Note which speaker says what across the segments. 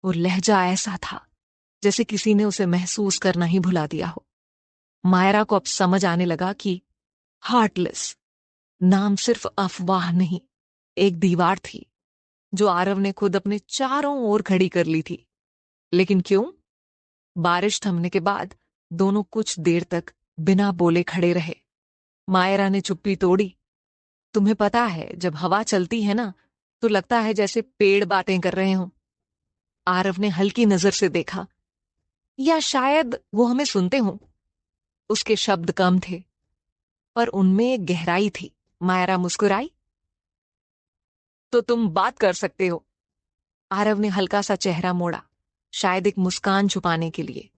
Speaker 1: और लहजा ऐसा था जैसे किसी ने उसे महसूस करना ही भुला दिया हो। मायरा को अब समझ आने लगा कि हार्टलेस नाम सिर्फ अफवाह नहीं, एक दीवार थी जो आरव ने खुद अपने चारों ओर खड़ी कर ली थी। लेकिन क्यों? बारिश थमने के बाद दोनों कुछ देर तक बिना बोले खड़े रहे। मायरा ने चुप्पी तोड़ी। तुम्हें पता है, जब हवा चलती है ना, तो लगता है जैसे पेड़ बातें कर रहे हों। आरव ने हल्की नजर से देखा, या शायद वो हमें सुनते हों। उसके शब्द कम थे, पर उनमें एक गहराई थी। मायरा मुस्कुराई। तो तुम बात कर सकते हो। आरव ने हल्का सा चेहरा मोड़ा, शायद एक मुस्कान छुपाने के लिए।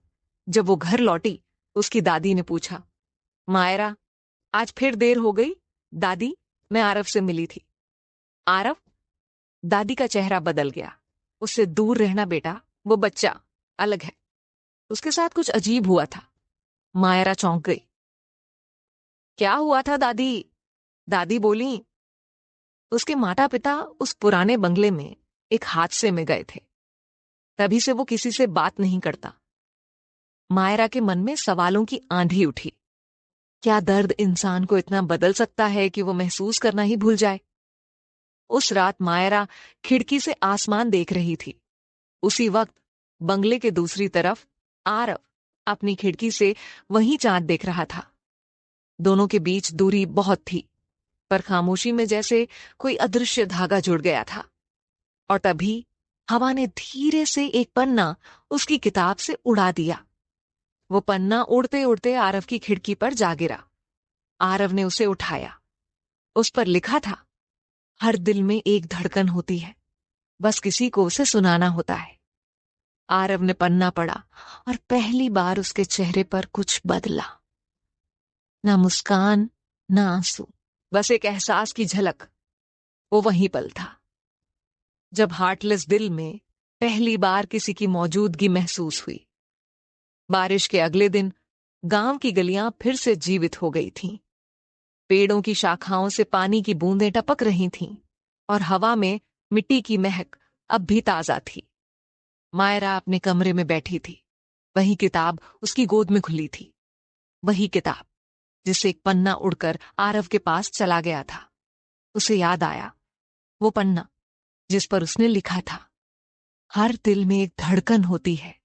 Speaker 1: जब वो घर लौटी, उसकी दादी ने पूछा, मायरा, आज फिर देर हो गई? दादी, मैं आरव से मिली थी। आरव? दादी का चेहरा बदल गया। उससे दूर रहना बेटा, वो बच्चा अलग है। उसके साथ कुछ अजीब हुआ था। मायरा चौंक गई। क्या हुआ था दादी? दादी बोली, उसके माता पिता उस पुराने बंगले में एक हादसे में गए थे। तभी से वो किसी से बात नहीं करता। मायरा के मन में सवालों की आंधी उठी। क्या दर्द इंसान को इतना बदल सकता है कि वो महसूस करना ही भूल जाए? उस रात मायरा खिड़की से आसमान देख रही थी। उसी वक्त बंगले के दूसरी तरफ आरव अपनी खिड़की से वही चांद देख रहा था। दोनों के बीच दूरी बहुत थी, पर खामोशी में जैसे कोई अदृश्य धागा जुड़ गया था। और तभी हवा ने धीरे से एक पन्ना उसकी किताब से उड़ा दिया। वो पन्ना उड़ते उड़ते आरव की खिड़की पर जा गिरा। आरव ने उसे उठाया। उस पर लिखा था, हर दिल में एक धड़कन होती है, बस किसी को उसे सुनाना होता है। आरव ने पन्ना पढ़ा और पहली बार उसके चेहरे पर कुछ बदला। ना मुस्कान, ना आंसू, बस एक एहसास की झलक। वो वहीं पल था जब हार्टलेस दिल में पहली बार किसी की मौजूदगी महसूस हुई। बारिश के अगले दिन गांव की गलियां फिर से जीवित हो गई थीं। पेड़ों की शाखाओं से पानी की बूंदें टपक रही थीं और हवा में मिट्टी की महक अब भी ताजा थी। मायरा अपने कमरे में बैठी थी। वही किताब उसकी गोद में खुली थी। वही किताब जिससे एक पन्ना उड़कर आरव के पास चला गया था। उसे याद आया, वो पन्ना जिस पर उसने लिखा था, हर दिल में एक धड़कन होती है,